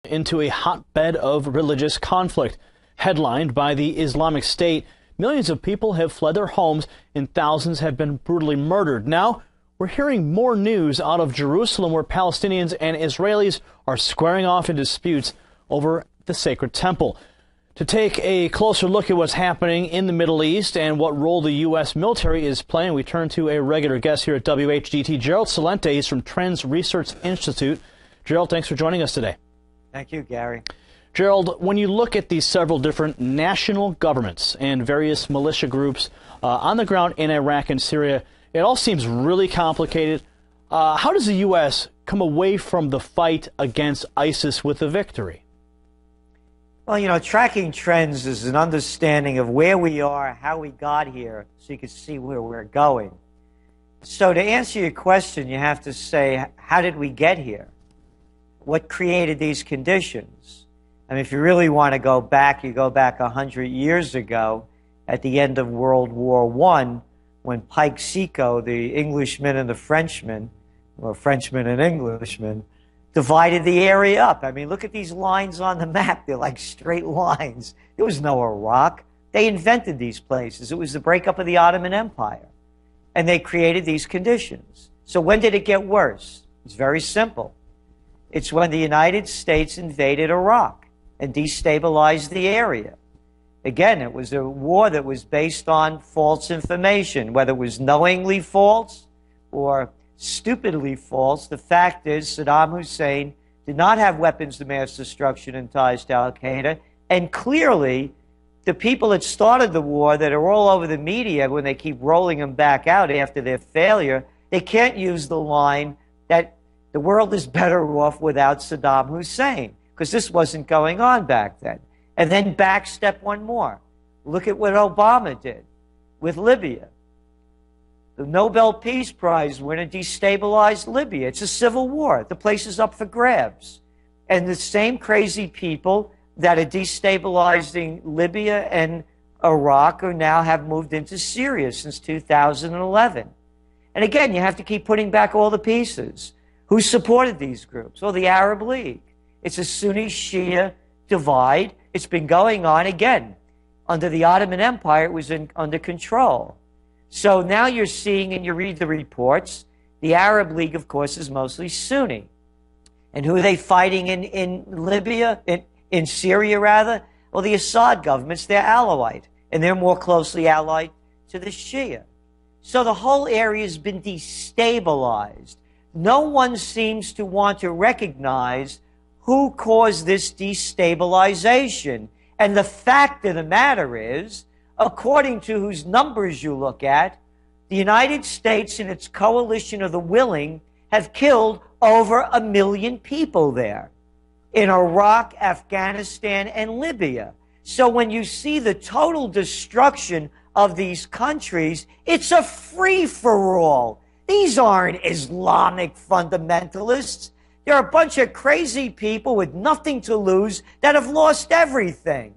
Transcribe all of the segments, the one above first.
into a hotbed of religious conflict. Headlined by the Islamic State, millions of people have fled their homes and thousands have been brutally murdered. Now, we're hearing more news out of Jerusalem where Palestinians and Israelis are squaring off in disputes over the sacred temple. To take a closer look at what's happening in the Middle East and what role the U.S. military is playing, we turn to a regular guest here at WHDT, Gerald Celente. He's from Trends Research Institute. Gerald, thanks for joining us today. Thank you, Gary. Gerald, when you look at these several different national governments and various militia groups on the ground in Iraq and Syria, it all seems really complicated. How does the U.S. come away from the fight against ISIS with a victory? Well, you know, tracking trends is an understanding of where we are, how we got here, so you can see where we're going. So to answer your question, you have to say, how did we get here? What created these conditions? I mean, if you really want to go back, you go back 100 years ago at the end of World War I, when Pike-Sicot, the Englishman and the Frenchman, or Frenchman and Englishman, divided the area up. I mean, look at these lines on the map. They're like straight lines. There was no Iraq. They invented these places. It was the breakup of the Ottoman Empire. And they created these conditions. So when did it get worse? It's very simple. It's when the United States invaded Iraq and destabilized the area. Again, it was a war that was based on false information, whether it was knowingly false or stupidly false. The fact is Saddam Hussein did not have weapons of mass destruction and ties to al-Qaeda, and clearly the people that started the war that are all over the media when they keep rolling them back out after their failure, they can't use the line that the world is better off without Saddam Hussein, because this wasn't going on back then. And then backstep one more. Look at what Obama did with Libya. The Nobel Peace Prize winner destabilized Libya. It's a civil war. The place is up for grabs. And the same crazy people that are destabilizing Libya and Iraq are now have moved into Syria since 2011. And again, you have to keep putting back all the pieces. Who supported these groups? Well, the Arab League. It's a Sunni-Shia divide. It's been going on again. Under the Ottoman Empire, it was under control. So now you're seeing, and you read the reports, the Arab League, of course, is mostly Sunni. And who are they fighting in Libya, in Syria, rather? Well, the Assad government's their Alawite, and they're more closely allied to the Shia. So the whole area has been destabilized. No one seems to want to recognize who caused this destabilization. And the fact of the matter is, according to whose numbers you look at, the United States and its coalition of the willing have killed over 1 million people there in Iraq, Afghanistan, and Libya. So when you see the total destruction of these countries, it's a free-for-all. These aren't Islamic fundamentalists. They're a bunch of crazy people with nothing to lose that have lost everything.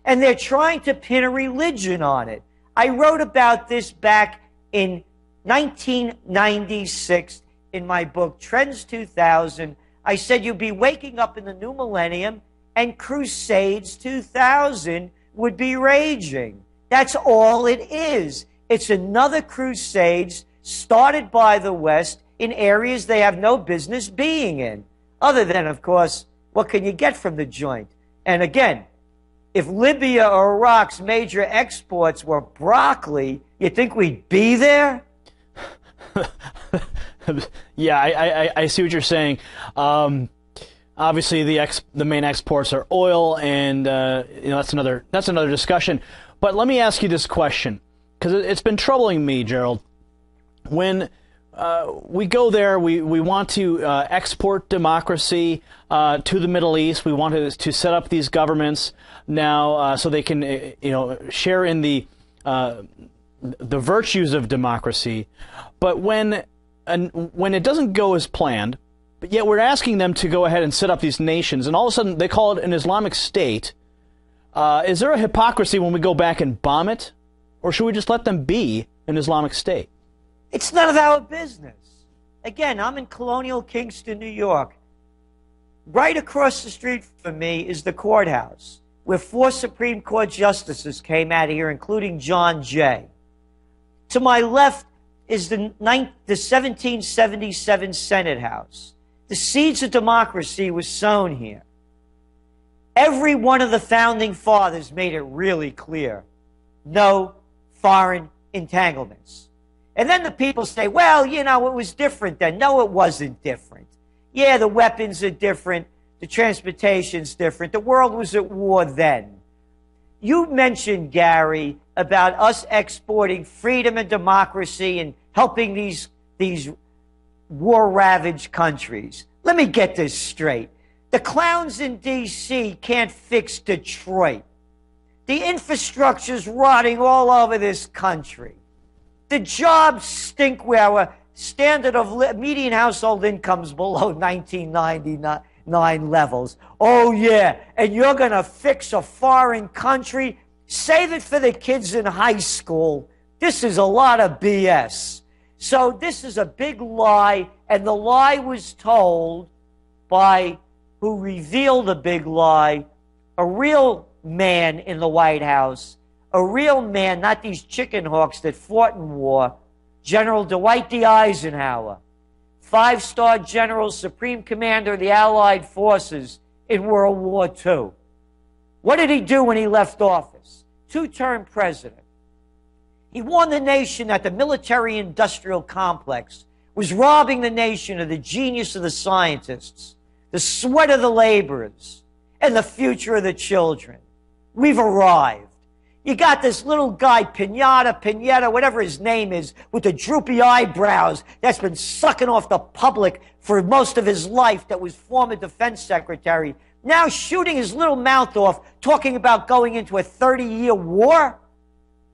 And they're trying to pin a religion on it. I wrote about this back in 1996 in my book, Trends 2000. I said you'd be waking up in the new millennium and Crusades 2000 would be raging. That's all it is. It's another Crusades started by the West in areas they have no business being in. Other than, of course, what can you get from the joint? And again, if Libya or Iraq's major exports were broccoli, you think we'd be there? Yeah, I see what you're saying. Obviously, the main exports are oil, and you know, that's another discussion. But let me ask you this question, because it's been troubling me, Gerald. When we go there, we want to export democracy to the Middle East. We want to set up these governments now so they can share in the virtues of democracy. But when it doesn't go as planned, but yet we're asking them to go ahead and set up these nations, and all of a sudden they call it an Islamic State. Is there a hypocrisy when we go back and bomb it, or should we just let them be an Islamic State? It's none of our business. Again, I'm in colonial Kingston, New York. Right across the street from me is the courthouse, where 4 Supreme Court justices came out of here, including John Jay. To my left is the 1777 Senate House. The seeds of democracy was sown here. Every one of the founding fathers made it really clear. No foreign entanglements. And then the people say, well, you know, it was different then. No, it wasn't different. Yeah, the weapons are different. The transportation's different. The world was at war then. You mentioned, Gary, about us exporting freedom and democracy and helping these war-ravaged countries. Let me get this straight. The clowns in D.C. can't fix Detroit. The infrastructure's rotting all over this country. The jobs stink where our standard of median household income's below 1999 levels. Oh, yeah, and you're going to fix a foreign country? Save it for the kids in high school. This is a lot of BS. So this is a big lie, and the lie was told by who revealed the big lie, a real man in the White House, a real man, not these chicken hawks that fought in war, General Dwight D. Eisenhower, 5-star general, supreme commander of the Allied forces in World War II. What did he do when he left office? 2-term president. He warned the nation that the military-industrial complex was robbing the nation of the genius of the scientists, the sweat of the laborers, and the future of the children. We've arrived. You got this little guy, Pineda, whatever his name is, with the droopy eyebrows that's been sucking off the public for most of his life, that was former defense secretary, now shooting his little mouth off, talking about going into a 30-year war?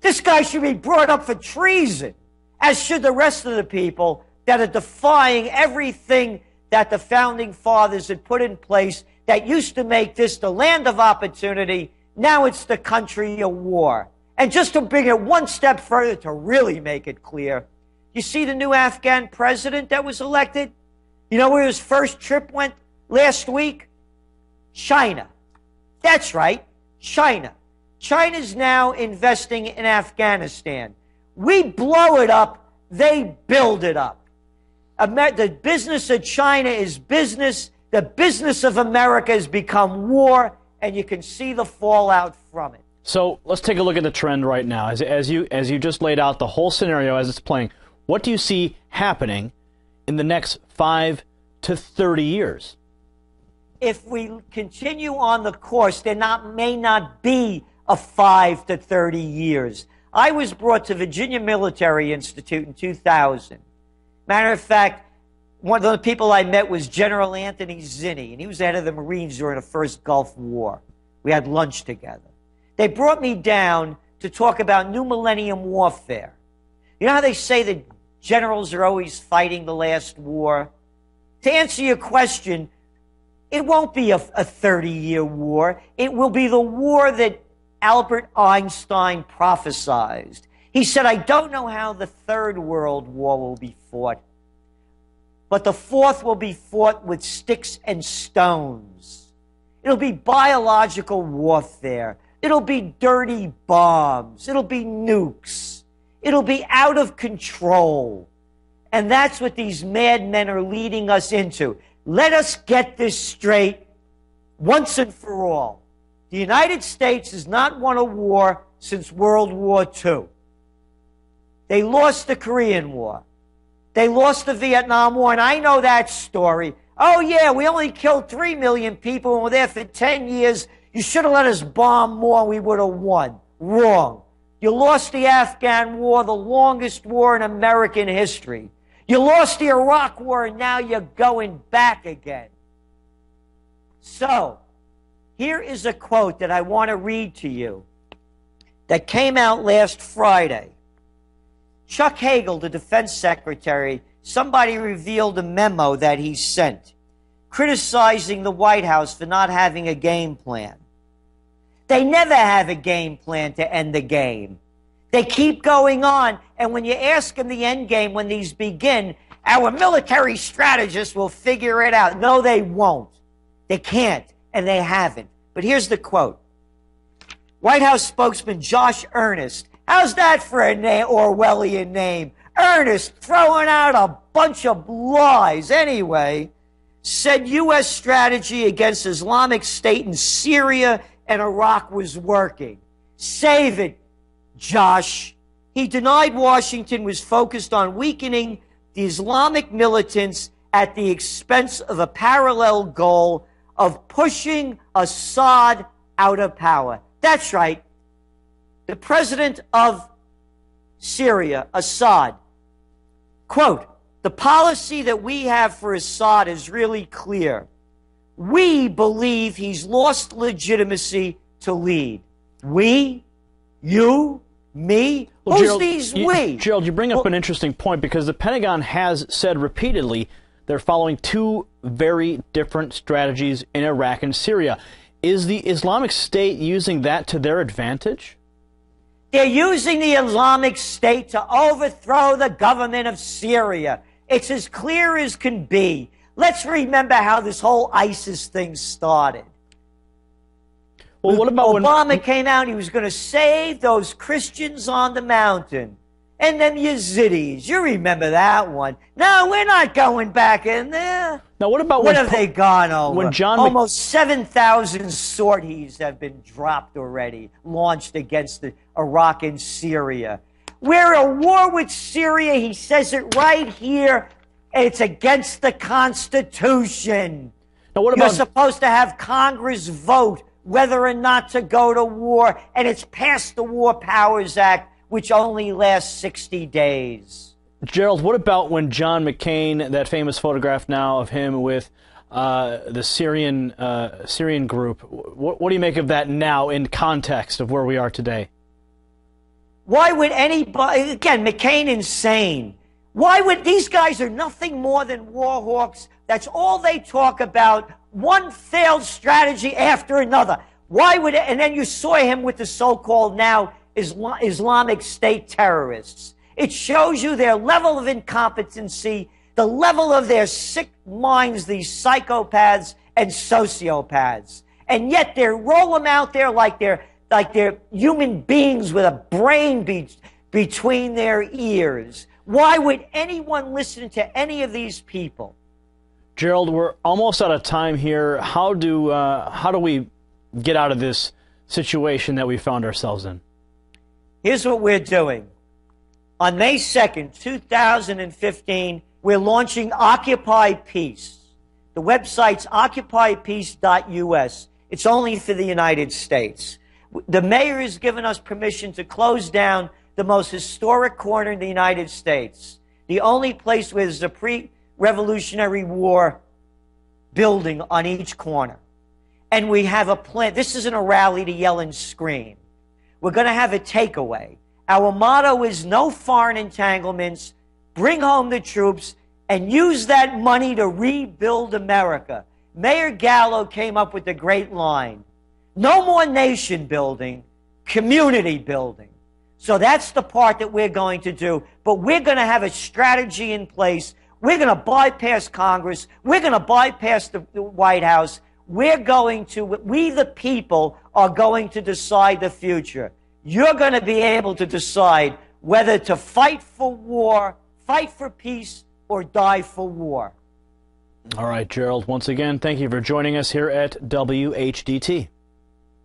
This guy should be brought up for treason, as should the rest of the people that are defying everything that the founding fathers had put in place that used to make this the land of opportunity. Now it's the country of war. And just to bring it one step further to really make it clear, you see the new Afghan president that was elected? You know where his first trip went last week? China. That's right, China. China's now investing in Afghanistan. We blow it up, they build it up. The business of China is business. The business of America has become war, and you can see the fallout from it. So let's take a look at the trend right now. As you just laid out the whole scenario as it's playing, what do you see happening in the next 5 to 30 years? If we continue on the course, there may not be a 5 to 30 years. I was brought to Virginia Military Institute in 2000. Matter of fact, one of the people I met was General Anthony Zinni, and he was the head of the Marines during the first Gulf War. We had lunch together. They brought me down to talk about new millennium warfare. You know how they say that generals are always fighting the last war? To answer your question, it won't be a 30-year war. It will be the war that Albert Einstein prophesized. He said, I don't know how the Third World War will be fought, but the fourth will be fought with sticks and stones. It'll be biological warfare. It'll be dirty bombs. It'll be nukes. It'll be out of control. And that's what these madmen are leading us into. Let us get this straight once and for all. The United States has not won a war since World War II. They lost the Korean War. They lost the Vietnam War, and I know that story. Oh, yeah, we only killed 3 million people and were there for 10 years. You should have let us bomb more, we would have won. Wrong. You lost the Afghan War, the longest war in American history. You lost the Iraq War, and now you're going back again. So, here is a quote that I want to read to you that came out last Friday. Chuck Hagel, the defense secretary, somebody revealed a memo that he sent criticizing the White House for not having a game plan. They never have a game plan to end the game. They keep going on, and when you ask them the end game when these begin, our military strategists will figure it out. No, they won't. They can't, and they haven't. But here's the quote. White House spokesman Josh Earnest. How's that for a Orwellian name? Earnest, throwing out a bunch of lies. Anyway, said U.S. strategy against Islamic State in Syria and Iraq was working. Save it, Josh. He denied Washington was focused on weakening the Islamic militants at the expense of a parallel goal of pushing Assad out of power. That's right. The president of Syria, Assad, quote, the policy that we have for Assad is really clear. We believe he's lost legitimacy to lead. We? You? Me? Well, Who's Gerald, these we? Gerald, you bring up an interesting point because the Pentagon has said repeatedly they're following two very different strategies in Iraq and Syria. Is the Islamic State using that to their advantage? They're using the Islamic State to overthrow the government of Syria. It's as clear as can be. Let's remember how this whole ISIS thing started. Well, what about Obama came out, he was going to save those Christians on the mountain. And them Yazidis. You remember that one. No, we're not going back in there. Now, what about what have they gone over? When Almost 7,000 sorties have been dropped already, launched against Iraq and Syria. We're at war with Syria. He says it right here. It's against the Constitution. Now, what about You're supposed to have Congress vote whether or not to go to war, and it's passed the War Powers Act, which only lasts 60 days. Gerald, what about when John McCain, that famous photograph now of him with the Syrian group, what do you make of that now in context of where we are today? Why would anybody, again, McCain insane. Why would, these guys are nothing more than war hawks. That's all they talk about, one failed strategy after another. Why would, and then you saw him with the so-called now Islamic State terrorists. It shows you their level of incompetency, the level of their sick minds, these psychopaths and sociopaths. And yet they roll them out there like they're human beings with a brain between their ears. Why would anyone listen to any of these people? Gerald, we're almost out of time here. How do we get out of this situation that we found ourselves in? Here's what we're doing. On May 2nd, 2015, we're launching Occupy Peace. The website's occupypeace.us. It's only for the United States. The mayor has given us permission to close down the most historic corner in the United States, the only place where there's a pre-Revolutionary War building on each corner. And we have a plan. This isn't a rally to yell and scream. We're going to have a takeaway. Our motto is no foreign entanglements, bring home the troops, and use that money to rebuild America. Mayor Gallo came up with the great line, no more nation building, community building. So that's the part that we're going to do. But we're going to have a strategy in place. We're going to bypass Congress. We're going to bypass the White House. We the people, are going to decide the future. You're going to be able to decide whether to fight for war, fight for peace, or die for war. All right, Gerald, once again, thank you for joining us here at WHDT.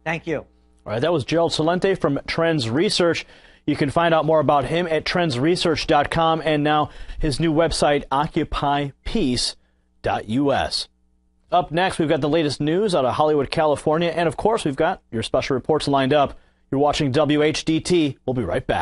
Thank you. All right, that was Gerald Celente from Trends Research. You can find out more about him at trendsresearch.com and now his new website, occupypeace.us. Up next, we've got the latest news out of Hollywood, California, and of course, we've got your special reports lined up. You're watching WHDT. We'll be right back.